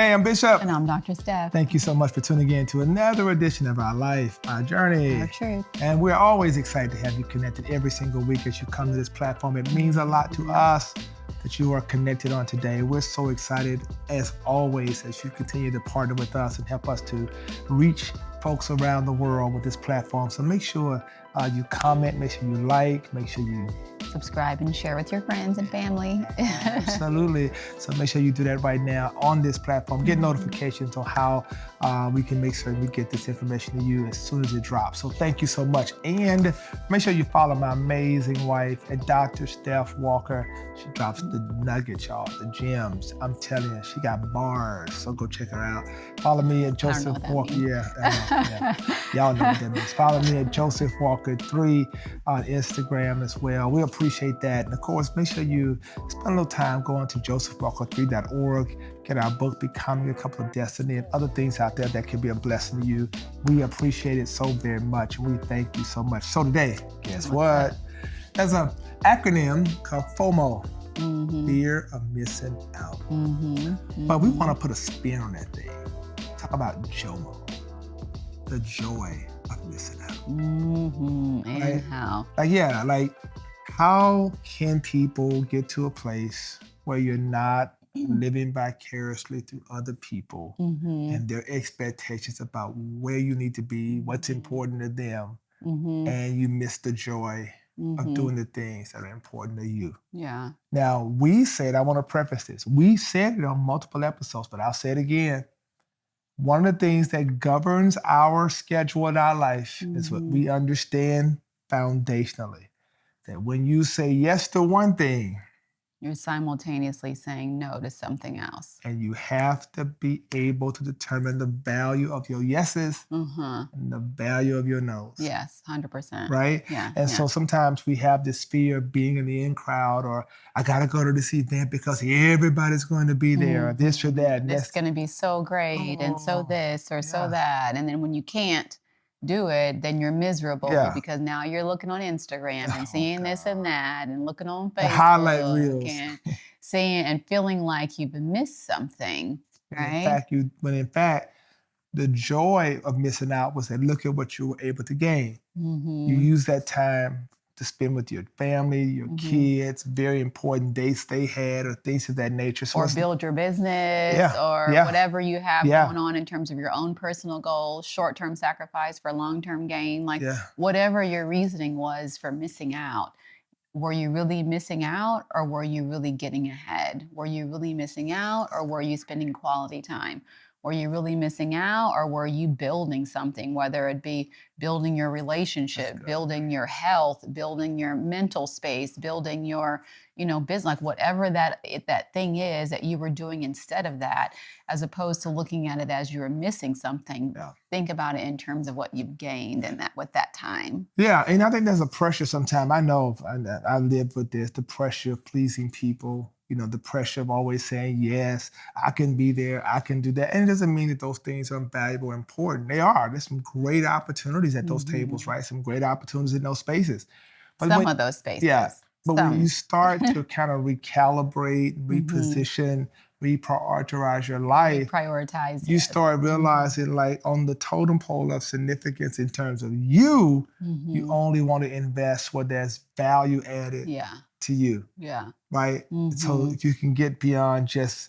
Hey, I'm Bishop. And I'm Dr. Steph. Thank you so much for tuning in to another edition of Our Life, Our Journey. Our truth. And we're always excited to have you connected every single week as you come to this platform. It means a lot to us that you are connected on today. We're so excited, as always, as you continue to partner with us and help us to reach folks around the world with this platform. So make sure you comment, make sure you like, make sure you subscribe and share with your friends and family. Absolutely. So make sure you do that right now on this platform. Get notifications on how we can make sure we get this information to you as soon as it drops. So thank you so much. And make sure you follow my amazing wife at Dr. Steph Walker. She drops the nuggets, y'all, the gems. I'm telling you, she got bars. So go check her out. Follow me at Joseph Walker. Yeah. Y'all know what that means. Follow me at Joseph Walker 3 on Instagram as well. We appreciate that. And of course, make sure you spend a little time going to josephwalker3.org, get our book, Becoming a Couple of Destiny, and other things out there that can be a blessing to you. We appreciate it so very much. And we thank you so much. So today, guess what? There's an acronym called FOMO, fear of missing out. But we want to put a spin on that thing. Talk about JOMO, the joy of missing out. And right? how? How can people get to a place where you're not living vicariously through other people and their expectations about where you need to be, what's important to them, and you miss the joy of doing the things that are important to you? Yeah. Now, we said, I want to preface this, we said it on multiple episodes, but I'll say it again. One of the things that governs our schedule in our life is what we understand foundationally. That when you say yes to one thing, you're simultaneously saying no to something else. And you have to be able to determine the value of your yeses and the value of your nos. Yes, 100%. Right? Yeah. And so sometimes we have this fear of being in the in crowd, or I got to go to this event because everybody's going to be there, or this or that. This is going to be so great, and so this or so that. And then when you can't do it, then you're miserable because now you're looking on Instagram and seeing this and that, and looking on Facebook, the highlight reels, and seeing and feeling like you've missed something. Right? In fact, the joy of missing out was that look at what you were able to gain. You use that time to spend with your family, your kids, very important dates they had, or things of that nature. So or build your business, or whatever you have going on in terms of your own personal goals, short-term sacrifice for long-term gain, whatever your reasoning was for missing out. Were you really missing out, or were you really getting ahead? Were you really missing out, or were you spending quality time? Were you really missing out, or were you building something, whether it be building your relationship, building your health, building your mental space, building your, business, like whatever that thing is that you were doing instead of that, as opposed to looking at it as you were missing something. Think about it in terms of what you've gained with that time. Yeah, and I think there's a pressure sometimes. I know I live with this, the pressure of pleasing people. The pressure of always saying, yes, I can be there, I can do that. And it doesn't mean that those things are valuable or important. They are. There's some great opportunities at those tables, right? Some great opportunities in those spaces. But of those spaces. Yeah. But when you start to kind of recalibrate, reposition, reprioritize your life, you start realizing on the totem pole of significance in terms of you, you only want to invest where there's value added to you. Yeah. Right? So you can get beyond just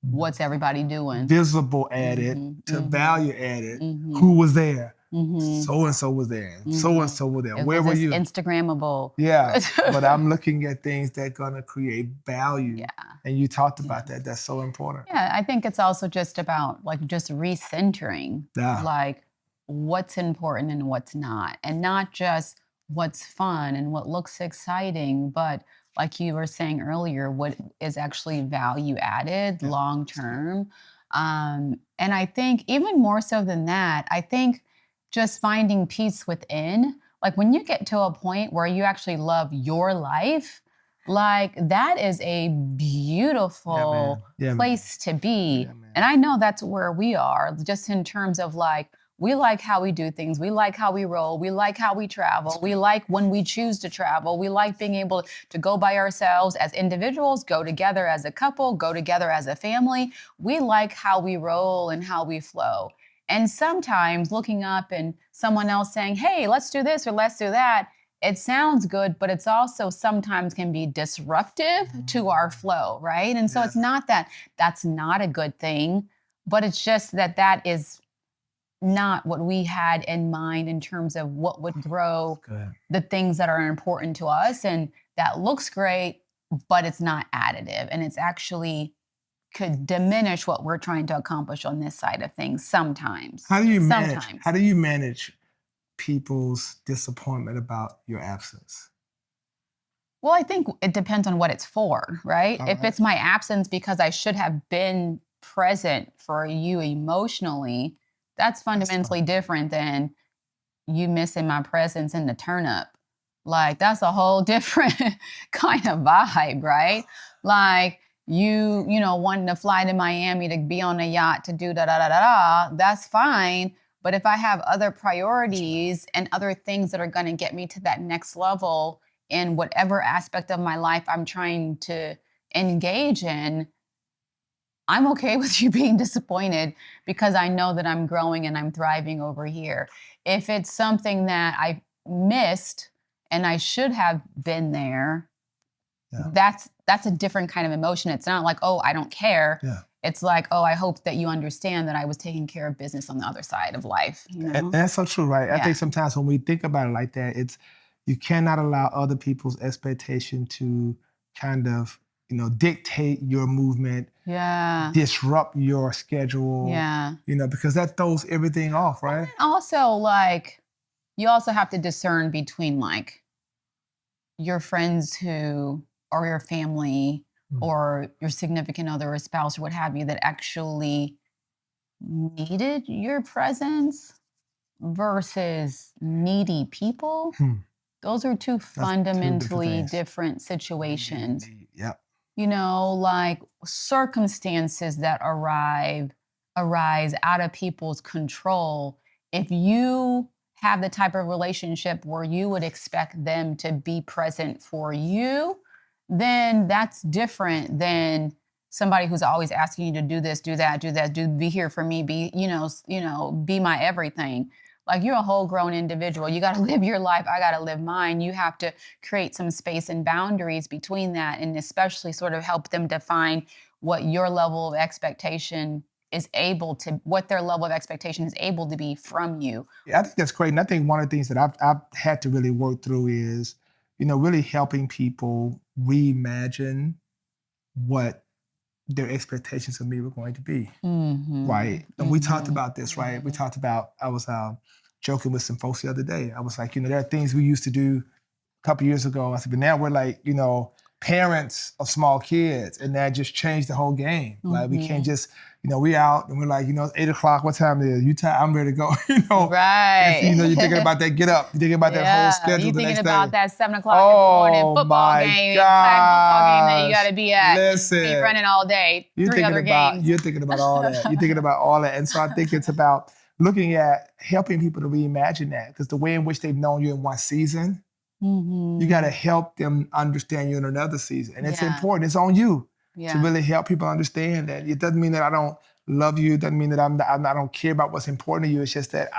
what's everybody doing, visible added to value added. Who was there? So-and-so was there. So-and-so was there. Where were you? Instagrammable. Yeah. But I'm looking at things that are going to create value. Yeah. And you talked about that. That's so important. Yeah. I think it's also just about just recentering, what's important and what's not. And not just what's fun and what looks exciting, but like you were saying earlier, what is actually value added long term. And I think even more so than that, I think just finding peace within, when you get to a point where you actually love your life, that is a beautiful place to be. And I know that's where we are, just in terms of We like how we do things. We like how we roll. We like how we travel. We like when we choose to travel. We like being able to go by ourselves as individuals, go together as a couple, go together as a family. We like how we roll and how we flow. And sometimes looking up and someone else saying, hey, let's do this or let's do that, it sounds good, but it's also sometimes can be disruptive to our flow, right? And so it's not that that's not a good thing, but it's just that that is not what we had in mind in terms of what would grow the things that are important to us. And that looks great, but it's not additive. And it's actually could diminish what we're trying to accomplish on this side of things sometimes. How do you manage people's disappointment about your absence? Well, I think it depends on what it's for, right? If it's my absence because I should have been present for you emotionally, that's fundamentally different than you missing my presence in the turnip. Like, that's a whole different kind of vibe, right? Like, you know, wanting to fly to Miami to be on a yacht to do da-da-da-da-da, that's fine. But if I have other priorities and other things that are going to get me to that next level in whatever aspect of my life I'm trying to engage in, I'm okay with you being disappointed because I know that I'm growing and I'm thriving over here. If it's something that I missed and I should have been there, that's a different kind of emotion. It's not like, oh, I don't care. It's like, oh, I hope that you understand that I was taking care of business on the other side of life. You know? And that's so true, right? I think sometimes when we think about it like that, it's you cannot allow other people's expectation to kind of, you know, dictate your movement, disrupt your schedule, you know, because that throws everything off, right? And also, like, you also have to discern between, like, your friends who or your family or your significant other or spouse or what have you that actually needed your presence versus needy people. Those are two fundamentally different situations. You know, like circumstances that arise out of people's control. If you have the type of relationship where you would expect them to be present for you, then that's different than somebody who's always asking you to do this, do that, be here for me, be, you know, be my everything. Like, you're a whole grown individual. You got to live your life. I got to live mine. You have to create some space and boundaries between that, and especially sort of help them define what your level of expectation is able to, what their level of expectation is able to be from you. Yeah, I think that's great. And I think one of the things that I've had to really work through is, you know, really helping people reimagine what their expectations of me were going to be, right? And we talked about this, right? We talked about, I was joking with some folks the other day. I was like, you know, there are things we used to do a couple years ago. I said, but now we're like, you know, parents of small kids, and that just changed the whole game. Like, we can't just, you know, we out and we're like, you know, it's 8 o'clock. What time is it? You tired? I'm ready to go. You know, right? You know, you're thinking about that. Get up. You're thinking about that whole schedule. You're the thinking next about day. that 7 o'clock in the morning football game, flag football game that you got to be at. Listen, be running all day. You're 3 other games. You're thinking about all that. You're thinking about all that, and so I think it's about looking at helping people to reimagine that, because the way in which they've known you in one season. You got to help them understand you in another season. And it's important. It's on you to really help people understand that. It doesn't mean that I don't love you. It doesn't mean that I don't care about what's important to you. It's just that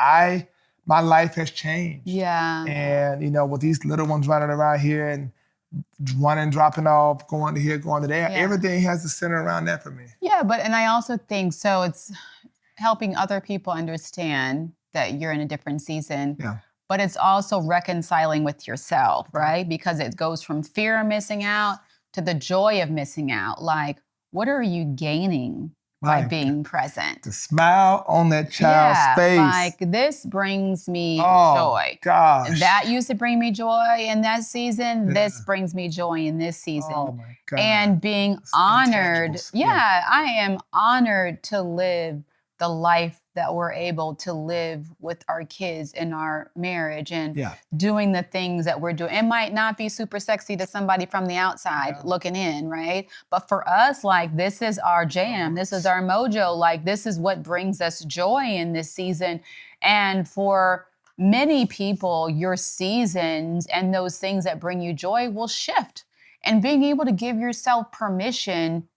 my life has changed. And, you know, with these little ones running around here and running, dropping off, going to here, going to there, everything has to center around that for me. And I also think, so it's helping other people understand that you're in a different season. But it's also reconciling with yourself, right? Because it goes from fear of missing out to the joy of missing out. Like, what are you gaining by being present? The smile on that child's face. Like, this brings me joy. Gosh. That used to bring me joy in that season. This brings me joy in this season. Oh my God. And being honored. I am honored to live the life that we're able to live with our kids in our marriage and doing the things that we're doing. It might not be super sexy to somebody from the outside looking in, right? But for us, like, this is our jam. This is our mojo. Like, this is what brings us joy in this season. And for many people, your seasons and those things that bring you joy will shift. And being able to give yourself permission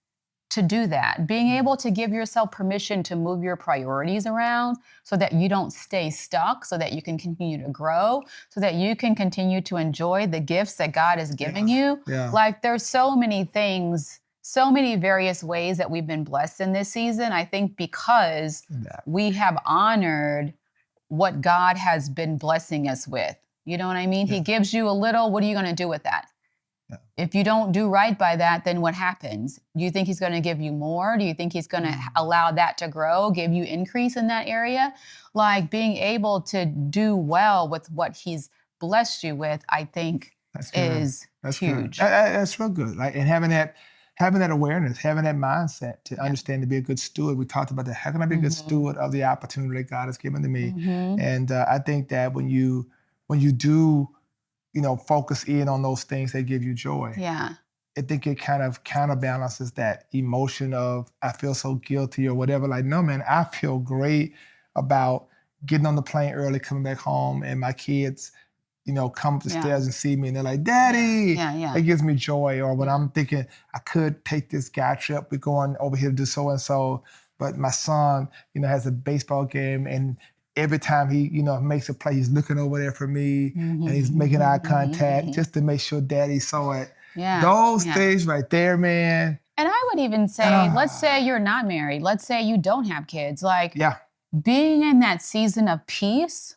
to do that, being able to give yourself permission to move your priorities around so that you don't stay stuck, so that you can continue to grow, so that you can continue to enjoy the gifts that God is giving you. Like there's so many things, so many various ways that we've been blessed in this season. I think because we have honored what God has been blessing us with. You know what I mean? He gives you a little, what are you going to do with that? If you don't do right by that, then what happens? Do you think he's going to give you more? Do you think he's going to allow that to grow, give you increase in that area? Like being able to do well with what he's blessed you with, I think is huge. That's real good. Like, and having that awareness, having that mindset to understand to be a good steward. We talked about that. How can I be a good steward of the opportunity that God has given to me? And I think that when you do, focus in on those things that give you joy. I think it kind of counterbalances that emotion of I feel so guilty or whatever. Like, no, man, I feel great about getting on the plane early, coming back home, and my kids, come up the stairs and see me, and they're like, "Daddy!" It gives me joy. Or when I'm thinking I could take this guy trip, we're going over here to do so and so, but my son, has a baseball game and every time he, makes a play, he's looking over there for me and he's making eye contact just to make sure Daddy saw it. Those things right there, man. And I would even say, let's say you're not married. Let's say you don't have kids. Like being in that season of peace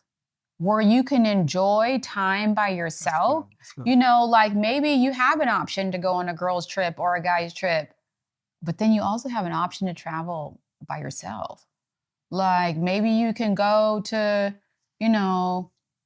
where you can enjoy time by yourself, like maybe you have an option to go on a girl's trip or a guy's trip, but then you also have an option to travel by yourself. Like maybe you can go to,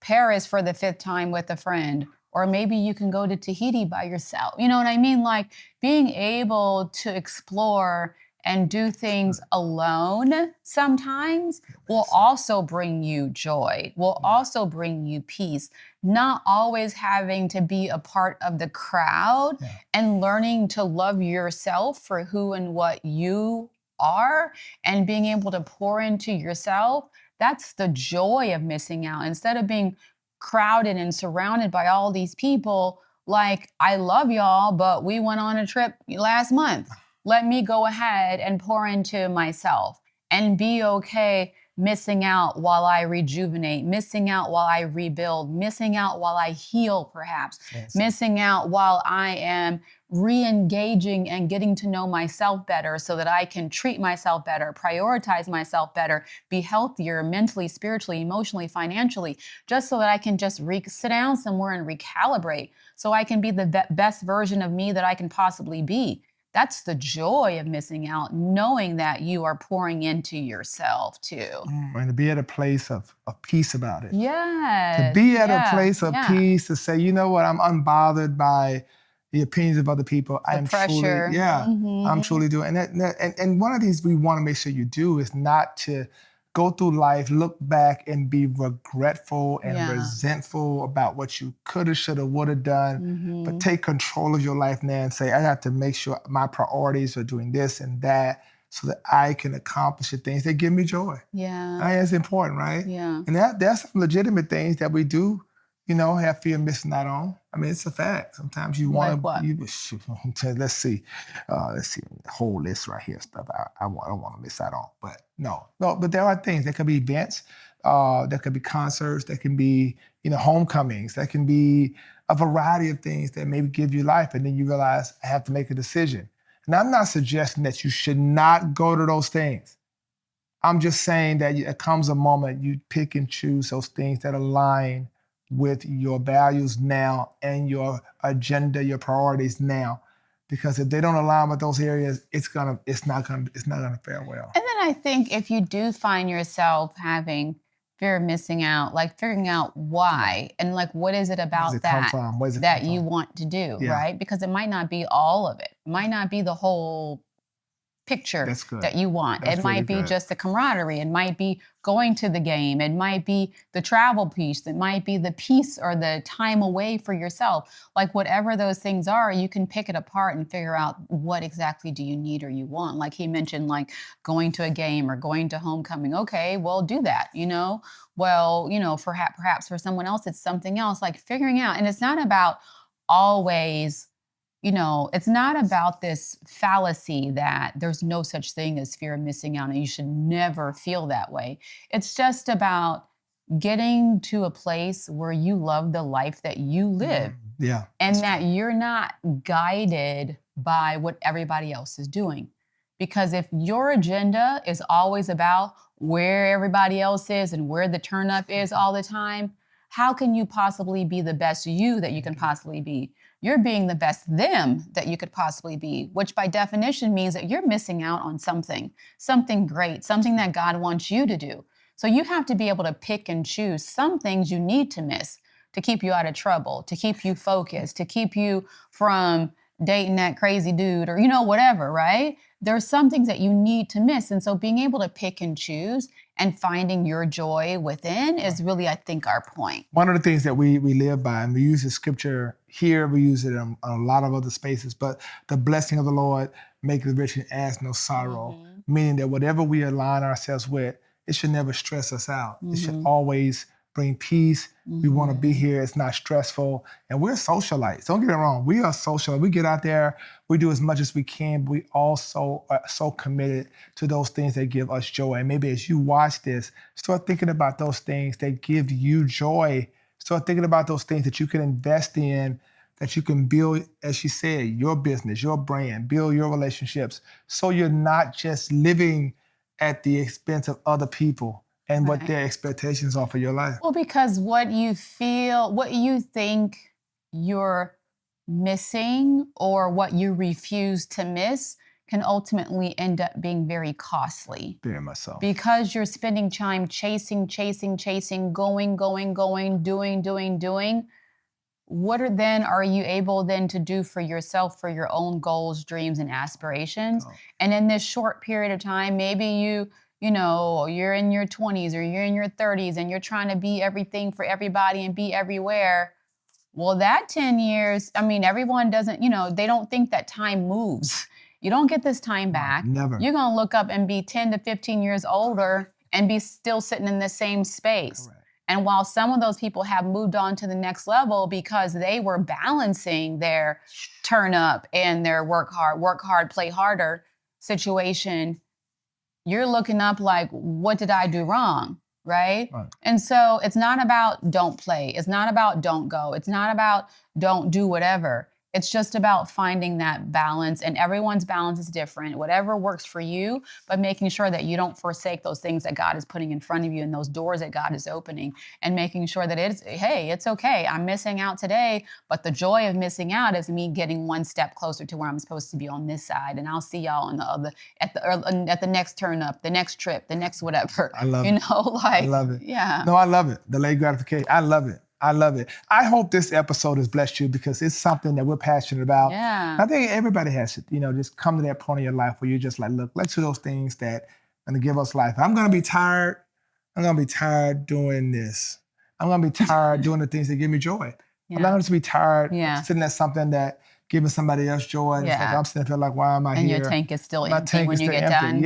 Paris for the 5th time with a friend, or maybe you can go to Tahiti by yourself. You know what I mean? Like being able to explore and do things alone sometimes will also bring you joy, will also bring you peace. Not always having to be a part of the crowd and learning to love yourself for who and what you are and being able to pour into yourself. That's the joy of missing out. Instead of being crowded and surrounded by all these people, like, I love y'all, but we went on a trip last month. Let me go ahead and pour into myself and be okay missing out while I rejuvenate, missing out while I rebuild, missing out while I heal perhaps, missing out while I am re-engaging and getting to know myself better so that I can treat myself better, prioritize myself better, be healthier mentally, spiritually, emotionally, financially, just so that I can just sit down somewhere and recalibrate so I can be the best version of me that I can possibly be. That's the joy of missing out, knowing that you are pouring into yourself too. And to be at a place of peace about it. Yes. To be at a place of peace, to say, you know what, I'm unbothered by the opinions of other people. The pressure. Truly, I'm truly doing. And one of these we want to make sure you do is not to go through life, look back and be regretful and resentful about what you could have, should have, would have done, but take control of your life now and say, I have to make sure my priorities are doing this and that so that I can accomplish the things that give me joy. That's important, right? And there's some legitimate things that we do, have fear of missing out on. I mean, it's a fact. Sometimes you want to, let's see, a whole list right here, stuff I don't want to miss out on. But no, but there are things. There could be events, there could be concerts, there can be, homecomings, there can be a variety of things that maybe give you life. And then you realize I have to make a decision. And I'm not suggesting that you should not go to those things. I'm just saying that there comes a moment you pick and choose those things that align with your values now and your agenda, your priorities now. Because if they don't align with those areas, it's not gonna fare well. And then I think if you do find yourself having fear of missing out, like figuring out why and like what is it about that you want to do, right? Because it might not be all of it. It might not be the whole picture that you want. It might be just the camaraderie. It might be going to the game. It might be the travel piece. It might be the peace or the time away for yourself. Like whatever those things are, you can pick it apart and figure out what exactly do you need or you want. Like he mentioned, like going to a game or going to homecoming. Okay, well, do that, Well, perhaps for someone else, it's something else, like figuring out. And it's not about always, it's not about this fallacy that there's no such thing as fear of missing out and you should never feel that way. It's just about getting to a place where you love the life that you live. Yeah. And that you're not guided by what everybody else is doing. Because if your agenda is always about where everybody else is and where the turn up is all the time, how can you possibly be the best you that you can possibly be? You're being the best them that you could possibly be, which by definition means that you're missing out on something great, something that God wants you to do. So you have to be able to pick and choose some things you need to miss to keep you out of trouble, to keep you focused, to keep you from dating that crazy dude or, whatever, right? There's some things that you need to miss. And so being able to pick and choose and finding your joy within is really, I think, our point. One of the things that we live by, and we use the scripture here, we use it in a lot of other spaces, but the blessing of the Lord maketh rich and adds no sorrow, meaning that whatever we align ourselves with, it should never stress us out. It should always bring peace. We want to be here. It's not stressful. And we're socialites. Don't get it wrong. We are social. We get out there. We do as much as we can. But we also are so committed to those things that give us joy. And maybe as you watch this, start thinking about those things that give you joy. Start thinking about those things that you can invest in, that you can build, as she said, your business, your brand, build your relationships. So you're not just living at the expense of other people and what their expectations are for your life. Well, because what you think you're missing or what you refuse to miss can ultimately end up being very costly. Very much so. Because you're spending time chasing, going, doing. What are you able then to do for yourself, for your own goals, dreams, and aspirations? And in this short period of time, maybe you're in your 20s or you're in your 30s and you're trying to be everything for everybody and be everywhere. Well, that 10 years, everyone doesn't, they don't think that time moves. You don't get this time back. Never. You're going to look up and be 10 to 15 years older and be still sitting in the same space. Correct. And while some of those people have moved on to the next level because they were balancing their turn up and their work hard, play harder situation, you're looking up like, what did I do wrong? Right? And so it's not about don't play. It's not about don't go. It's not about don't do whatever. It's just about finding that balance, and everyone's balance is different, whatever works for you, but making sure that you don't forsake those things that God is putting in front of you and those doors that God is opening, and making sure that it's okay. I'm missing out today, but the joy of missing out is me getting one step closer to where I'm supposed to be on this side. And I'll see y'all on the other, at the next turn up, the next trip, the next whatever. I love it. I love it. Yeah. No, I love it. Delayed gratification. I love it. I love it. I hope this episode has blessed you because it's something that we're passionate about. Yeah. I think everybody has to, just come to that point in your life where you're just like, look, let's do those things that are going to give us life. I'm going to be tired. I'm going to be tired doing this. I'm going to be tired doing the things that give me joy. Yeah. I'm not going to be tired sitting at something that giving somebody else joy. And it's like, I'm sitting there like, why am I here? And your tank is still empty when you get done.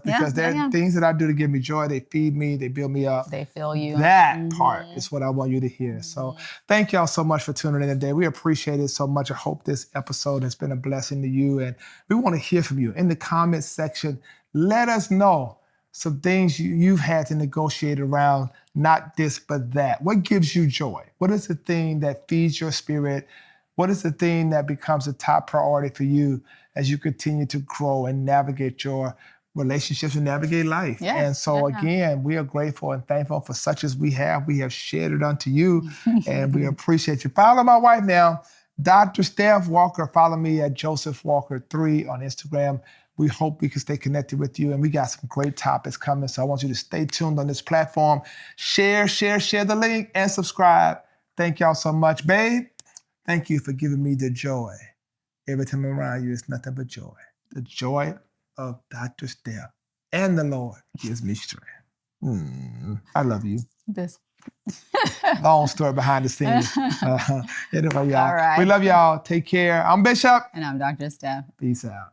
Because there are things that I do to give me joy. They feed me. They build me up. They fill you. That part is what I want you to hear. So thank y'all so much for tuning in today. We appreciate it so much. I hope this episode has been a blessing to you. And we want to hear from you. In the comments section, let us know some things you've had to negotiate around, not this, but that. What gives you joy? What is the thing that feeds your spirit? What is the thing that becomes a top priority for you as you continue to grow and navigate your relationships and navigate life? Yes, and so again, we are grateful and thankful for such as we have. We have shared it unto you and we appreciate you. Follow my wife now, Dr. Steph Walker. Follow me at Joseph Walker 3 on Instagram. We hope we can stay connected with you, and we got some great topics coming. So I want you to stay tuned on this platform. Share the link and subscribe. Thank y'all so much, babe. Thank you for giving me the joy. Every time I'm around you, it's nothing but joy. The joy of Dr. Steph and the Lord gives me strength. I love you. Long story behind the scenes. Anyway, y'all. All right. We love y'all. Take care. I'm Bishop. And I'm Dr. Steph. Peace out.